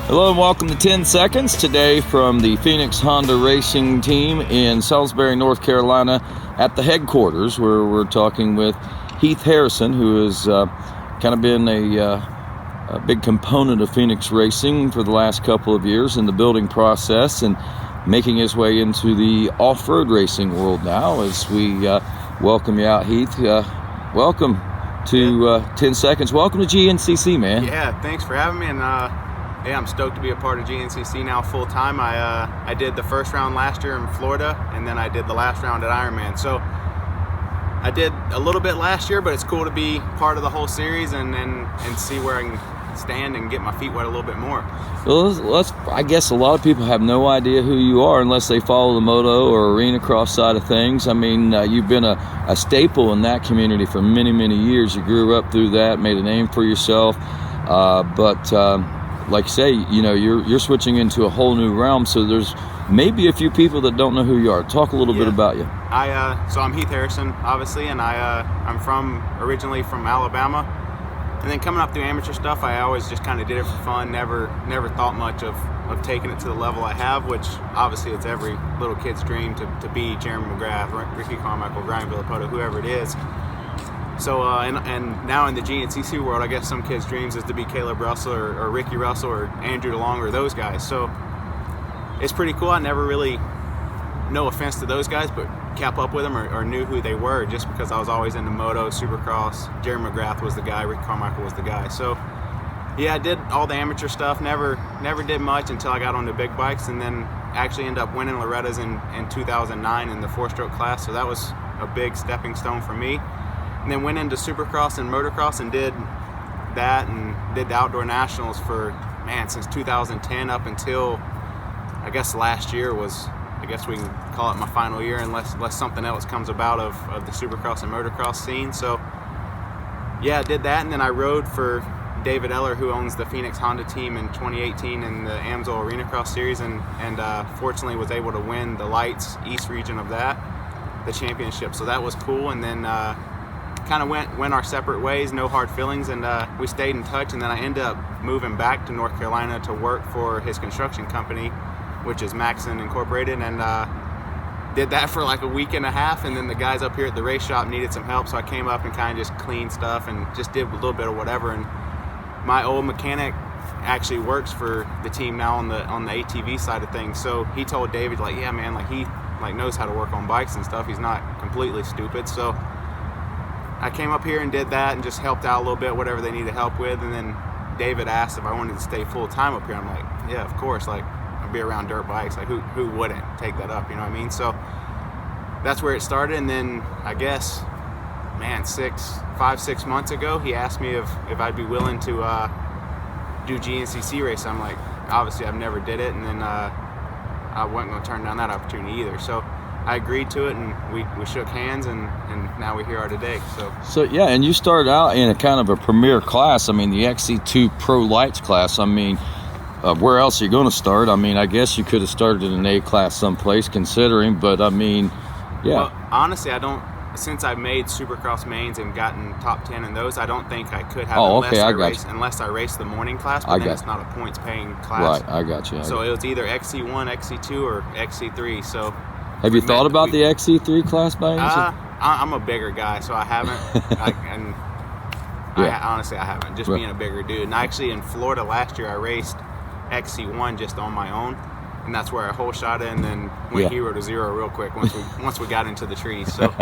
Hello and welcome to 10 Seconds. Today from the Phoenix Honda Racing Team in Salisbury, North Carolina at the headquarters, where we're talking with Heath Harrison, who has kind of been a big component of Phoenix racing for the last couple of years in the building process and making his way into the off-road racing world now. As we welcome you out, Heath. Welcome to 10 Seconds. Welcome to GNCC, man. Yeah, thanks for having me. And yeah, I'm stoked to be a part of GNCC now full time. I did the first round last year in Florida, and then I did the last round at Ironman. So I did a little bit last year, but it's cool to be part of the whole series and see where I can stand and get my feet wet a little bit more. Well, I guess a lot of people have no idea who you are unless they follow the moto or arena cross side of things. I mean, you've been a staple in that community for many, many years. You grew up through that, made a name for yourself, but like you say, you know, you're switching into a whole new realm, so there's maybe a few people that don't know who you are. Talk a little bit about you. So I'm Heath Harrison, obviously, and I'm originally from Alabama, and then coming up through amateur stuff, I always just kind of did it for fun. Never thought much of taking it to the level I have, which obviously it's every little kid's dream to be Jeremy McGrath, Ricky Carmichael, Brian Villapoto, whoever it is. So, and now in the GNCC world, I guess some kids' dreams is to be Caleb Russell or Ricky Russell or Andrew DeLong or those guys. So it's pretty cool. I never really, no offense to those guys, but kept up with them or knew who they were just because I was always into moto, supercross. Jeremy McGrath was the guy, Ricky Carmichael was the guy. So yeah, I did all the amateur stuff, never did much until I got on the big bikes, and then actually ended up winning Loretta's in 2009 in the 4-stroke class. So that was a big stepping stone for me. And then went into Supercross and Motocross and did that and did the Outdoor Nationals for, since 2010 up until, I guess last year was, I guess we can call it my final year unless something else comes about of the Supercross and Motocross scene. So yeah, I did that, and then I rode for David Eller, who owns the Phoenix Honda team, in 2018 in the Amsoil Arena Cross Series, and fortunately was able to win the Lights East region of that, the championship. So that was cool, and then kind of went our separate ways, no hard feelings, and we stayed in touch. And then I ended up moving back to North Carolina to work for his construction company, which is Maxon Incorporated, and did that for like a week and a half. And then the guys up here at the race shop needed some help, so I came up and kind of just cleaned stuff and just did a little bit of whatever. And my old mechanic actually works for the team now on the ATV side of things, so he told David, like, yeah man, like he knows how to work on bikes and stuff, he's not completely stupid. So I came up here and did that and just helped out a little bit, whatever they needed help with. And then David asked if I wanted to stay full time up here. I'm like, yeah, of course. Like, I'll be around dirt bikes. Like, who wouldn't take that up? You know what I mean? So that's where it started. And then I guess, 5-6 months ago, he asked me if I'd be willing to do GNCC race. I'm like, obviously I've never did it, and then I wasn't going to turn down that opportunity either. So I agreed to it, and we shook hands, and now we here are today. So yeah, and you started out in a kind of a premier class. I mean, the XC2 Pro Lights class. I mean, where else are you going to start? I mean, I guess you could have started in an A class someplace, considering, but I mean, yeah. Well, honestly, I don't. Since I've made Supercross mains and gotten top 10 in those, I don't think I could have unless I race the morning class, but then it's not a points paying class. Right, I got you. It was either XC1, XC2, or XC3. So have you thought about the XC3 class by any chance? I'm a bigger guy, so I haven't. Honestly, I haven't. Just being a bigger dude. And actually, in Florida last year, I raced XC1 just on my own, and that's where I whole shot it, and then went 0 to 0 real quick once we got into the trees. So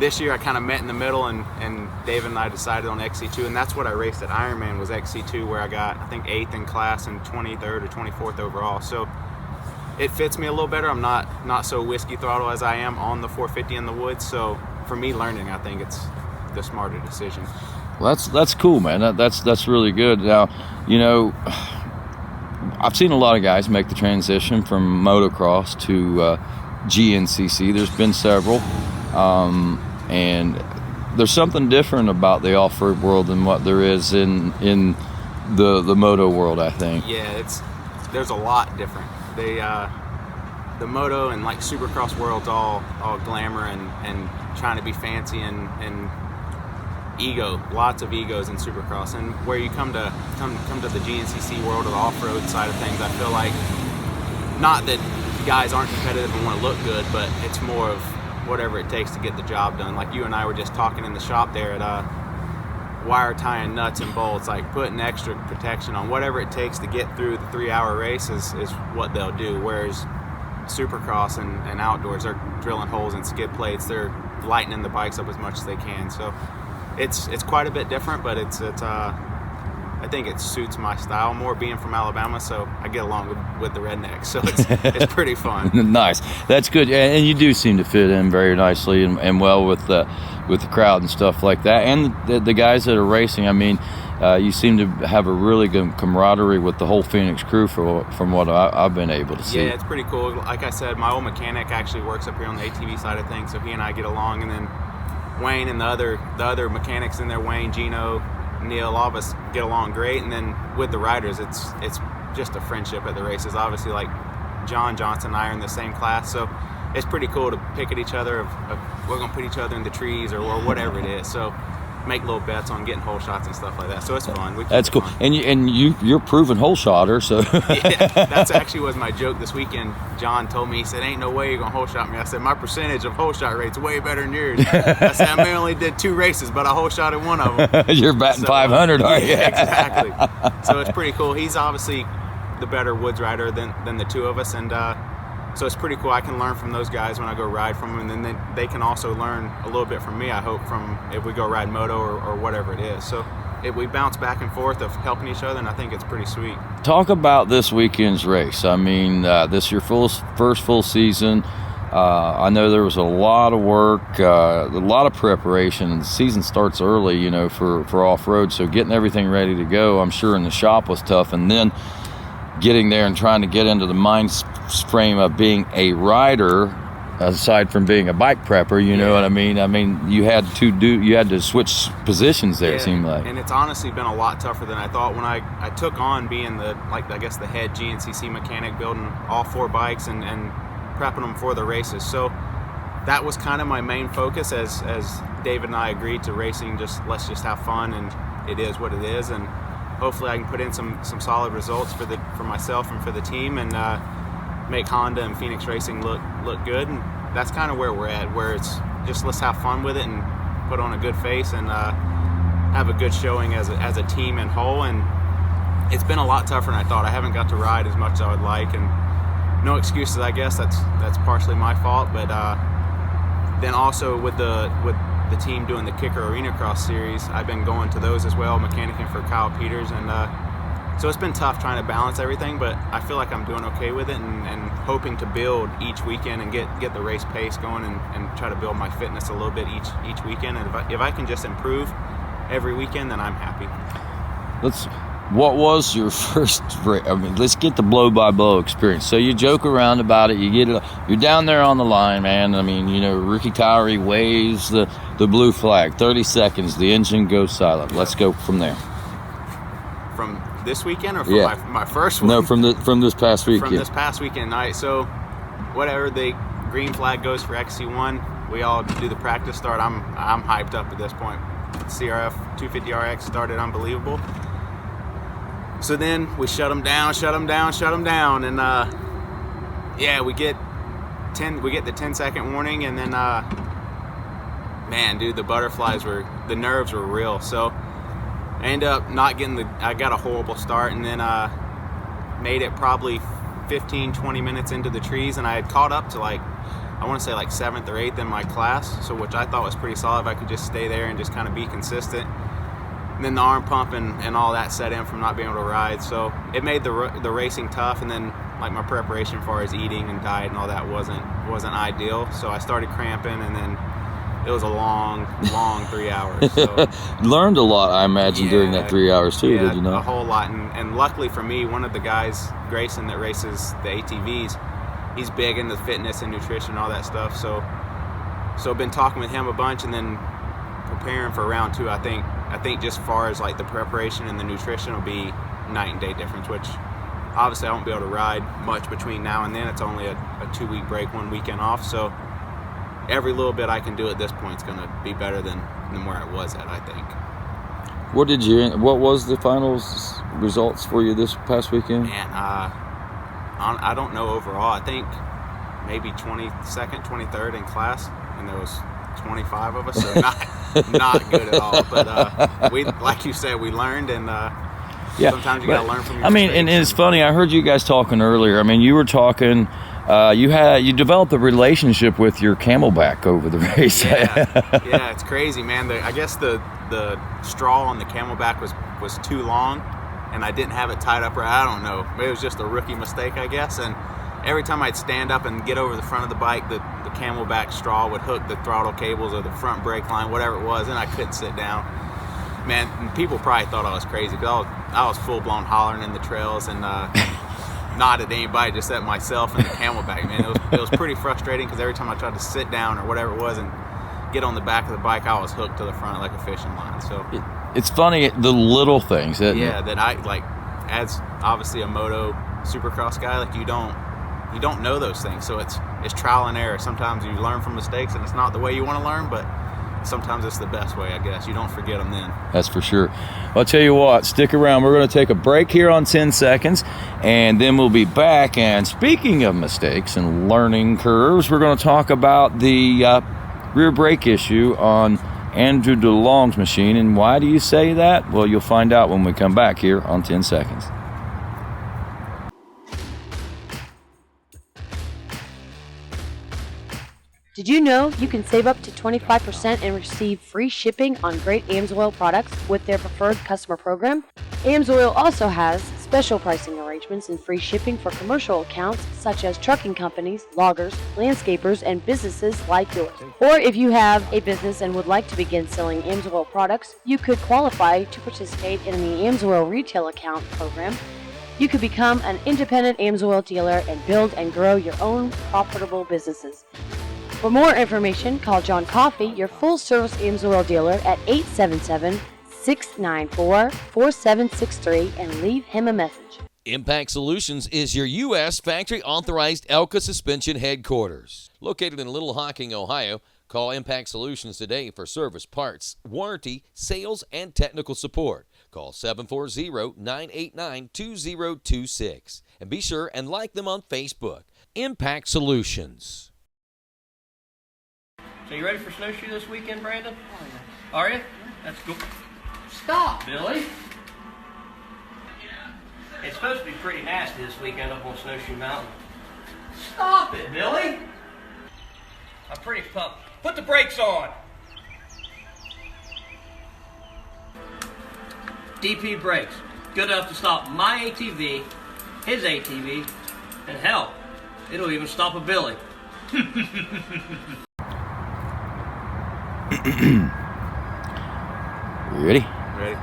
this year I kind of met in the middle, and David and I decided on XC2, and that's what I raced at Ironman, was XC2, where I got, I think, 8th in class and 23rd or 24th overall. So it fits me a little better. I'm not so whiskey throttle as I am on the 450 in the woods. So for me learning, I think it's the smarter decision. Well, that's cool, man. That's really good. Now, you know, I've seen a lot of guys make the transition from motocross to GNCC. There's been several, and there's something different about the off-road world than what there is in the moto world, I think. Yeah, there's a lot different. The moto and like supercross world's all glamour and trying to be fancy and lots of egos in Supercross, and where you come to the GNCC world or the off-road side of things, I feel like, not that guys aren't competitive and want to look good, but it's more of whatever it takes to get the job done. Like you and I were just talking in the shop there at wire tying nuts and bolts, like putting extra protection on, whatever it takes to get through the 3-hour race is what they'll do. Whereas Supercross and outdoors, they're drilling holes in skid plates, they're lightening the bikes up as much as they can. So it's quite a bit different, but I think it suits my style more, being from Alabama, so I get along with the rednecks, so it's pretty fun. Nice, that's good, and you do seem to fit in very nicely and well with the crowd and stuff like that, and the guys that are racing. I mean, you seem to have a really good camaraderie with the whole Phoenix crew from what I've been able to see. Yeah, it's pretty cool. Like I said, my old mechanic actually works up here on the ATV side of things, so he and I get along, and then Wayne and the other mechanics in there, Wayne, Gino, Neil, all of us get along great. And then with the riders, it's just a friendship at the races. Obviously, like John Johnson and I are in the same class, so it's pretty cool to pick at each other of we're gonna put each other in the trees or whatever it is. So make little bets on getting hole shots and stuff like that. So it's fun. That's cool. Fun. And you're proven hole shotter. So yeah, that's actually was my joke this weekend. John told me, he said, "Ain't no way you're gonna hole shot me." I said, "My percentage of hole shot rate's way better than yours." I said, "I may only did 2 races, but I hole shotted one of them." You're batting 500, are you? Yeah, exactly. So it's pretty cool. He's obviously the better woods rider than the two of us, and so it's pretty cool. I can learn from those guys when I go ride from them, and then they can also learn a little bit from me, I hope, from if we go ride moto or whatever it is. So we bounce back and forth of helping each other, and I think it's pretty sweet. Talk about this weekend's race. I mean, this is your first full season. I know there was a lot of work, a lot of preparation. The season starts early, you know, for off-road, so getting everything ready to go, I'm sure in the shop was tough, and then getting there and trying to get into the mind frame of being a rider, aside from being a bike prepper, you know what I mean? I mean, you had to switch positions there, it seemed like. And it's honestly been a lot tougher than I thought when I took on being the head GNCC mechanic, building all 4 bikes and prepping them for the races. So that was kind of my main focus as David and I agreed to racing, let's just have fun, and it is what it is, and hopefully I can put in some solid results for myself and for the team, and make Honda and Phoenix Racing look good. And that's kind of where we're at, where it's just let's have fun with it and put on a good face and have a good showing as a team in whole. And it's been a lot tougher than I thought. I haven't got to ride as much as I would like, and no excuses, I guess. That's partially my fault, but then also with the team doing the Kicker Arena Cross series, I've been going to those as well, mechanicking for Kyle Peters, and so it's been tough trying to balance everything, but I feel like I'm doing okay with it, and hoping to build each weekend and get the race pace going, and try to build my fitness a little bit each weekend. And if I can just improve every weekend, then I'm happy. What was your first race? I mean, let's get the blow-by-blow experience. So you joke around about it, you're down there on the line, man. I mean, you know, Ricky Tyree waves the blue flag, 30 seconds, the engine goes silent. Let's go from there. From this weekend or from my first one? No, from this past weekend. From this past weekend night. So whatever, the green flag goes for XC1, we all do the practice start. I'm hyped up at this point. CRF 250RX started unbelievable. So then we shut them down, and we get the 10-second warning, and then man, dude, the nerves were real. So I ended up not getting I got a horrible start, and then made it probably 15-20 minutes into the trees, and I had caught up to I want to say 7th or 8th in my class, so which I thought was pretty solid if I could just stay there and just kind of be consistent. And then the arm pump and all that set in from not being able to ride, so it made the racing tough. And then my preparation as far as eating and diet and all that wasn't ideal, so I started cramping, and then it was a long 3 hours. So. Learned a lot, I imagine, during that 3 hours too. Did you know? A whole lot, and luckily for me, one of the guys, Grayson, that races the ATVs, he's big into fitness and nutrition and all that stuff. So I've been talking with him a bunch, and then preparing for round 2. I think just as far as the preparation and the nutrition will be night and day difference, which obviously I won't be able to ride much between now and then. It's only a 2-week break, 1 weekend off. So every little bit I can do at this point is going to be better than where it was at, I think. What was the finals results for you this past weekend? Man, I don't know overall. I think maybe 22nd, 23rd in class, and there was 25 of us, so not good at all. But we, like you said, we learned, and sometimes you got to learn from your mistakes. And it's funny. I heard you guys talking earlier. I mean, you were talking. You developed a relationship with your Camelback over the race. Yeah, it's crazy, man. I guess the straw on the Camelback was too long, and I didn't have it tied up right. I don't know. Maybe it was just a rookie mistake, I guess. And every time I'd stand up and get over the front of the bike, the Camelback straw would hook the throttle cables or the front brake line, whatever it was, and I couldn't sit down. Man, people probably thought I was crazy because I was full-blown hollering in the trails and not at anybody, just at myself and the Camelback. Man, it was pretty frustrating because every time I tried to sit down or whatever it was and get on the back of the bike, I was hooked to the front like a fishing line. So it's funny, the little things that I like, as obviously a moto supercross guy, like you don't know those things. So it's trial and error. Sometimes you learn from mistakes and it's not the way you want to learn, but sometimes it's the best way, I guess. You don't forget them then. That's for sure. Well, I'll tell you what, stick around. We're going to take a break here on 10 seconds, and then we'll be back. And speaking of mistakes and learning curves, we're going to talk about the rear brake issue on Andrew DeLong's machine. And why do you say that? Well, you'll find out when we come back here on 10 seconds. Did you know you can save up to 25% and receive free shipping on great AMSOIL products with their preferred customer program? AMSOIL also has special pricing arrangements and free shipping for commercial accounts such as trucking companies, loggers, landscapers, and businesses like yours. Or if you have a business and would like to begin selling AMSOIL products, you could qualify to participate in the AMSOIL retail account program. You could become an independent AMSOIL dealer and build and grow your own profitable businesses. For more information, call John Coffey, your full-service AMSOIL dealer, at 877-694-4763 and leave him a message. Impact Solutions is your U.S. factory-authorized Elka suspension headquarters. Located in Little Hocking, Ohio, call Impact Solutions today for service, parts, warranty, sales, and technical support. Call 740-989-2026. And be sure and like them on Facebook. Impact Solutions. So you ready for snowshoe this weekend, Brandon? Oh, yeah. Are you? That's cool. Stop, Billy. It's supposed to be pretty nasty this weekend up on Snowshoe Mountain. Stop it, Billy. I'm pretty pumped. Put the brakes on. DP brakes. Good enough to stop my ATV, his ATV, and hell, it'll even stop a Billy. Ready? Ready.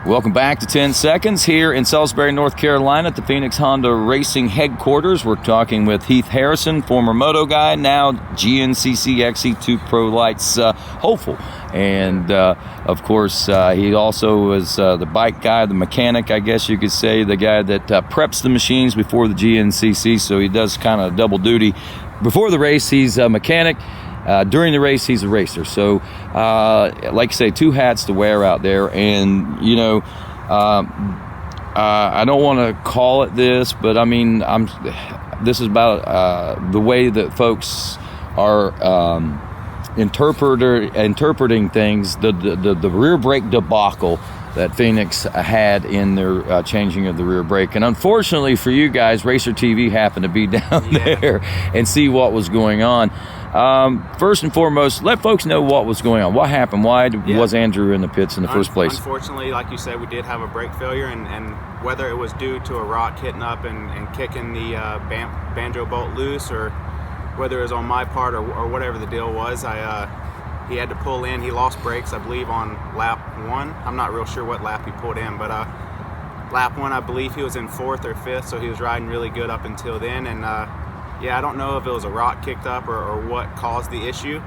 Welcome back to 10 Seconds here in Salisbury, North Carolina at the Phoenix Honda Racing headquarters. We're talking with Heath Harrison, former moto guy, now GNCC XC2 Pro Lights hopeful. And, of course, he also was the bike guy, the mechanic, I guess you could say, the guy that preps the machines before the GNCC, so he does kind of double duty. Before the race, he's a mechanic. During the race, he's a racer. So, like I say, two hats to wear out there. And, you know, I don't want to call it this, but I mean, this is about the way that folks are interpreting things. The rear brake debacle that Phoenix had in their changing of the rear brake. And unfortunately for you guys, Racer TV happened to be down there and see what was going on. First and foremost, let folks know what was going on. What happened? Why was Andrew in the pits in the first place? Unfortunately, like you said, we did have a brake failure, and whether it was due to a rock hitting up and kicking the banjo bolt loose, or whether it was on my part or whatever the deal was, he had to pull in. He lost brakes, I believe, on lap 1. I'm not real sure what lap he pulled in, but lap 1, I believe he was in 4th or 5th, so he was riding really good up until then. And yeah, I don't know if it was a rock kicked up or what caused the issue,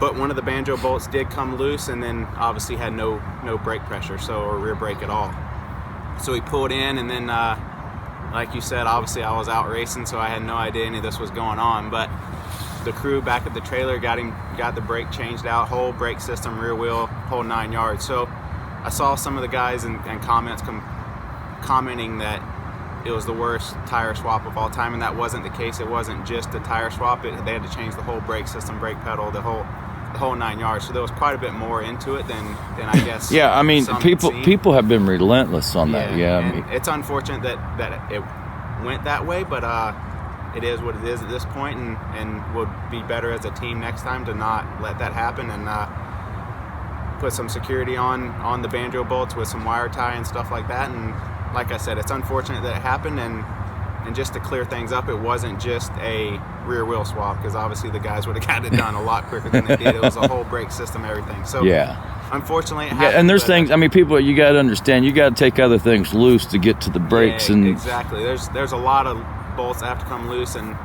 but one of the banjo bolts did come loose, and then obviously had no brake pressure, or rear brake at all. So he pulled in, and then like you said, obviously I was out racing, so I had no idea any of this was going on. But the crew back at the trailer got the brake changed out, whole brake system, rear wheel, whole 9 yards. So I saw some of the guys and comments commenting that it was the worst tire swap of all time, and that wasn't the case. It wasn't just a tire swap. They had to change the whole brake system, brake pedal, the whole 9 yards. So there was quite a bit more into it than I guess. Yeah, I mean, people have been relentless on that. Yeah, and it's unfortunate that it went that way, but it is what it is at this point, and we'll be better as a team next time to not let that happen, and put some security on the banjo bolts with some wire tie and stuff like that. And like I said, it's unfortunate that it happened, and just to clear things up, it wasn't just a rear wheel swap, because obviously the guys would have got it done a lot quicker than they did. It was a whole brake system, everything. So yeah, unfortunately it happened. Yeah, and there's things, I mean, people, you got to understand, you got to take other things loose to get to the brakes. Yeah, and exactly. There's a lot of bolts that have to come loose, and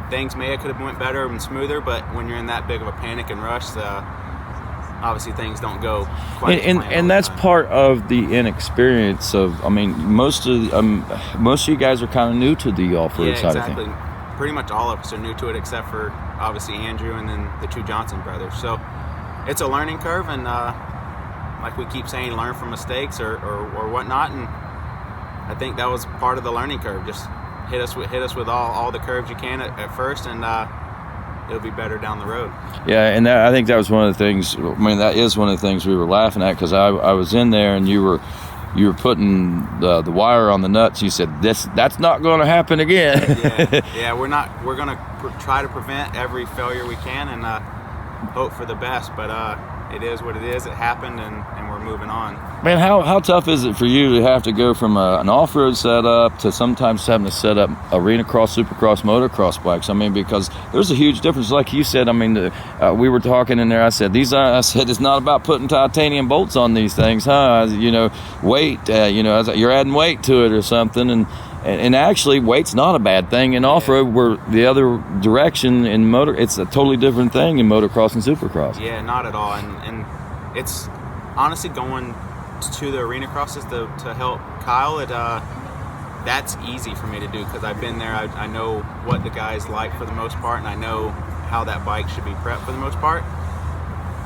things could have went better and smoother, but when you're in that big of a panic and rush, obviously things don't go quite as planned and that's part of the inexperience of, I mean, most of you guys are kind of new to the off-road side of things. Pretty much all of us are new to it, except for obviously Andrew and then the two Johnson brothers. So it's a learning curve, and like we keep saying, learn from mistakes or whatnot, and I think that was part of the learning curve. Just hit us with all the curves you can at first, and it'll be better down the road. Yeah, and I think that was one of the things. I mean, that is one of the things we were laughing at, because I was in there and you were putting the wire on the nuts. You said that's not going to happen again. yeah, we're going to try to prevent every failure we can, and hope for the best. But it is what it is. It happened, and we're moving on. Man, how tough is it for you to have to go from an off-road setup to sometimes having to set up arena cross, supercross, motocross bikes? I mean, because there's a huge difference. Like you said, I mean, we were talking in there. I said it's not about putting titanium bolts on these things, huh? Weight. You're adding weight to it or something, and actually, weight's not a bad thing in off-road. Where the other direction in motor, it's a totally different thing in motocross and supercross. Yeah, not at all. And it's honestly going to the arena crosses to help Kyle. That's easy for me to do, because I've been there. I know what the guys like for the most part, and I know how that bike should be prepped for the most part.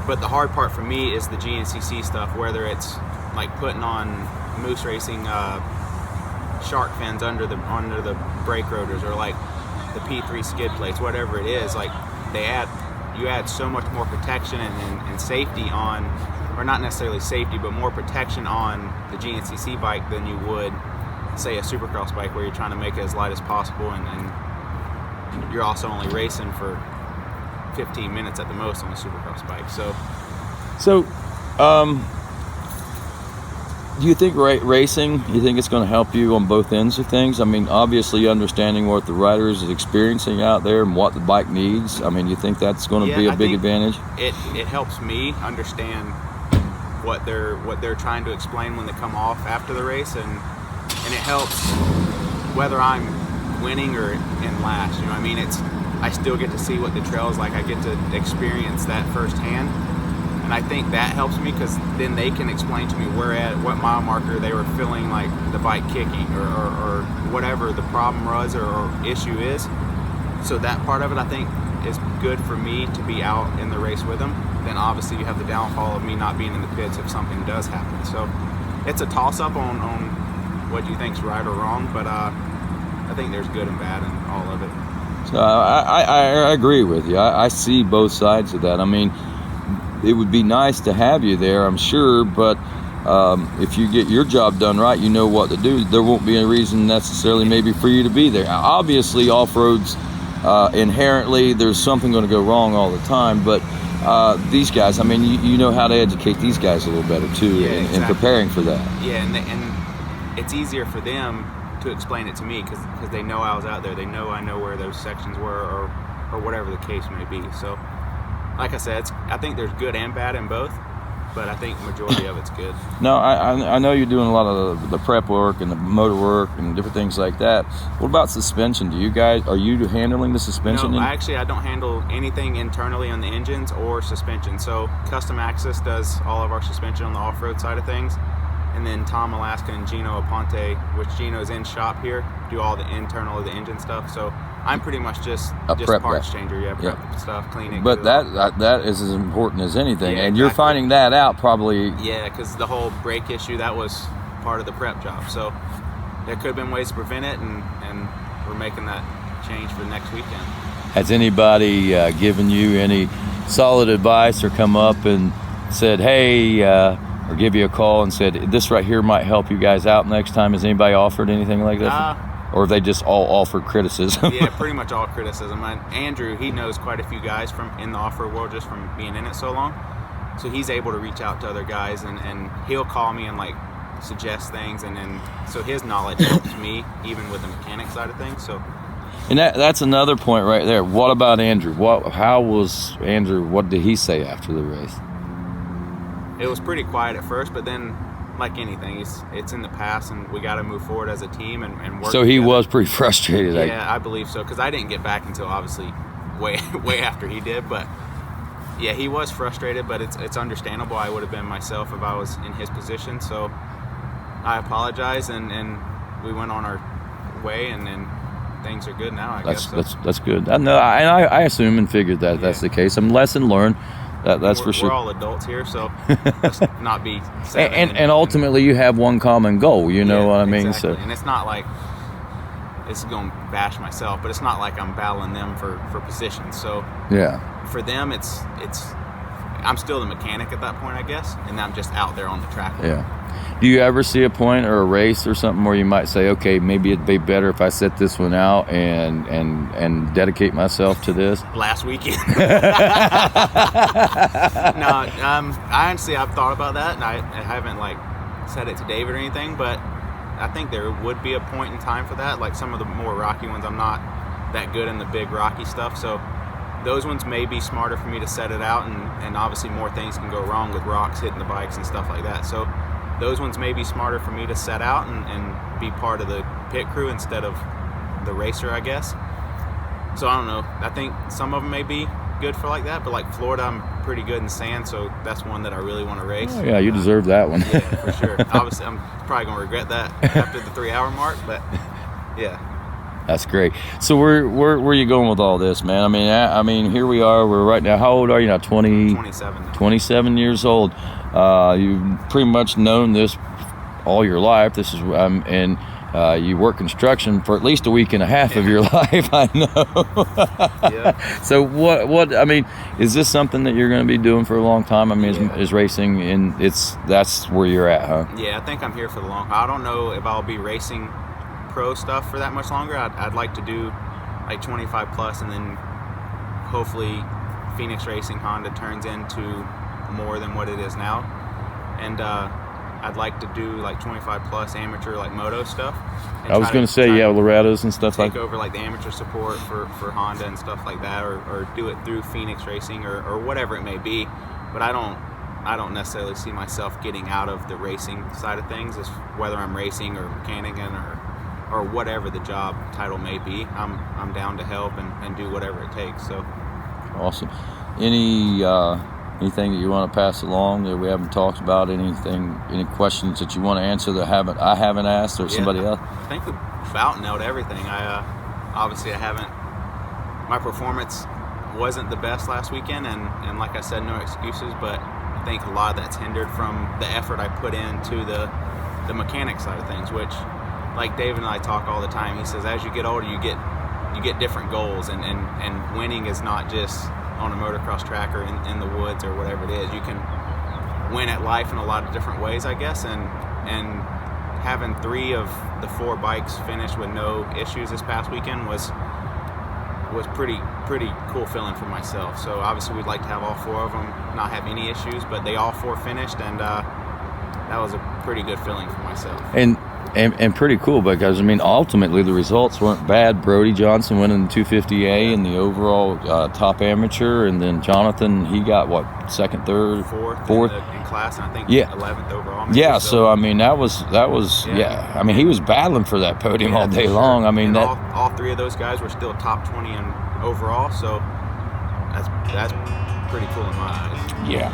But the hard part for me is the GNCC stuff, whether it's like putting on Moose Racing shark fins under the brake rotors, or like the P3 skid plates, whatever it is. Like you add so much more protection and safety on, or not necessarily safety, but more protection on the GNCC bike than you would, say, a supercross bike, where you're trying to make it as light as possible, and you're also only racing for 15 minutes at the most on a supercross bike. So do you think racing, you think it's going to help you on both ends of things? I mean, obviously understanding what the rider is experiencing out there and what the bike needs. I mean, you think that's going to be a big advantage? It helps me understand what they're trying to explain when they come off after the race, and it helps whether I'm winning or in last. You know what I mean? I still get to see what the trail is like. I get to experience that firsthand. And I think that helps me, because then they can explain to me what mile marker they were feeling like the bike kicking, or whatever the problem was or issue is. So that part of it, I think, is good for me to be out in the race with them. Then obviously you have the downfall of me not being in the pits if something does happen. So it's a toss-up on what you think's right or wrong, but I think there's good and bad in all of it. So I agree with you. I see both sides of that. I mean, it would be nice to have you there, I'm sure, but if you get your job done right, you know what to do. There won't be a reason necessarily maybe for you to be there. Obviously, off-roads, inherently, there's something going to go wrong all the time, but these guys, I mean, you know how to educate these guys a little better, too, in preparing for that. Yeah, and it's easier for them to explain it to me, because they know I was out there. They know I know where those sections were, or whatever the case may be. So, like I said, I think there's good and bad in both, but I think majority of it's good. No, I know you're doing a lot of the prep work and the motor work and different things like that. What about suspension? Are you handling the suspension? No, I don't handle anything internally on the engines or suspension. So Custom Access does all of our suspension on the off-road side of things. And then Tom Alaska and Gino Aponte, which Gino's in shop here, do all the internal of the engine stuff. So I'm pretty much just prep parts guy. changer. Yeah, prep stuff, cleaning. But that is as important as anything, Yeah, and you're exactly. finding that out probably. Yeah, because the whole brake issue, that was part of the prep job. So there could have been ways to prevent it, and we're making that change for next weekend. Has anybody given you any solid advice or come up and said, hey, or give you a call and said, this right here might help you guys out next time? Has anybody offered anything like that? Or have they just all offered criticism? Yeah, pretty much all criticism. And Andrew, he knows quite a few guys from in the off-road world just from being in it so long. So he's able to reach out to other guys, and he'll call me and like suggest things, and then so his knowledge helps me even with the mechanic side of things. So. And that's another point right there. What about Andrew? How was Andrew? What did he say after the race? It was pretty quiet at first, but then, like anything, it's in the past, and we got to move forward as a team and work. So he together. was pretty frustrated. Yeah, I believe so, because I didn't get back until obviously way after he did. But yeah, he was frustrated, but it's understandable. I would have been myself if I was in his position. So I apologize, and we went on our way, and things are good now. I guess that's good. I assume and figured that that's the case. Some lesson learned. That's for sure. We're all adults here, so let's not be. And ultimately, you have one common goal. You know what I mean? Exactly. So, and it's not like it's going to bash myself, but it's not like I'm battling them for positions. So yeah, for them, it's I'm still the mechanic at that point, I guess, and I'm just out there on the track. Yeah. Do you ever see a point or a race or something where you might say, okay, maybe it'd be better if I set this one out and dedicate myself to this? Last weekend. No, I honestly, I've thought about that, and I haven't like said it to David or anything, but I think there would be a point in time for that. Like some of the more rocky ones, I'm not that good in the big rocky stuff, so those ones may be smarter for me to set it out, and obviously more things can go wrong with rocks hitting the bikes and stuff like that. So those ones may be smarter for me to set out and be part of the pit crew instead of the racer, I guess. So I don't know. I think some of them may be good for like that, but like Florida, I'm pretty good in sand, so that's one that I really want to race. Oh, yeah, you deserve that one. Yeah, for sure. Obviously, I'm probably going to regret that after the 3-hour mark, but yeah. That's great. So where are you going with all this, man? I mean, here we are. We're right now. How old are you now? 27. 27 years old. You've pretty much known this all your life. This is and you work construction for at least a week and a half of your life. I know. Yeah. So what? I mean, is this something that you're going to be doing for a long time? I mean, is racing, and that's where you're at, huh? Yeah, I think I'm here for the long. I don't know if I'll be racing pro stuff for that much longer. I'd like to do like 25 plus, and then hopefully Phoenix Racing Honda turns into more than what it is now, and I'd like to do like 25 plus amateur like moto stuff. I was going to say Loretta's and stuff like that. Take over like the amateur support for Honda and stuff like that, or do it through Phoenix Racing or whatever it may be. But I don't necessarily see myself getting out of the racing side of things, as whether I'm racing or mechanic or whatever the job title may be. I'm down to help and do whatever it takes. So awesome. Anything that you want to pass along that we haven't talked about? Any questions that you want to answer that I haven't asked, or somebody else? I think we about nailed everything. Obviously I haven't. My performance wasn't the best last weekend, and like I said, no excuses. But I think a lot of that's hindered from the effort I put into the mechanic side of things, which, like David and I talk all the time. He says as you get older, you get different goals, and winning is not just on a motocross track or in the woods or whatever it is. You can win at life in a lot of different ways, I guess, and having 3 of the 4 bikes finished with no issues this past weekend was pretty cool feeling for myself. So obviously we'd like to have all 4 of them not have any issues, but they all 4 finished, and that was a pretty good feeling for myself. And pretty cool, because I mean, ultimately the results weren't bad. Brody Johnson winning the 250A in the overall top amateur, and then Jonathan, he got what, second, third, fourth in class, and I think 11th overall. Maybe. Yeah, so I mean that was I mean, he was battling for that podium all day long. I mean, and all 3 of those guys were still top 20 in overall, so that's pretty cool in my eyes. Yeah.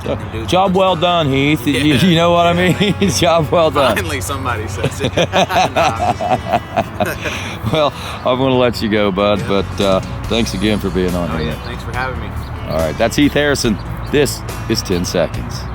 do Job the well done, Heath. Yeah. You know what I mean? Job well done. Finally, somebody says it. No, I'm just Well, I'm going to let you go, bud, but thanks again for being on oh, here. yeah. Thanks for having me. All right, that's Heath Harrison. This is 10 Seconds.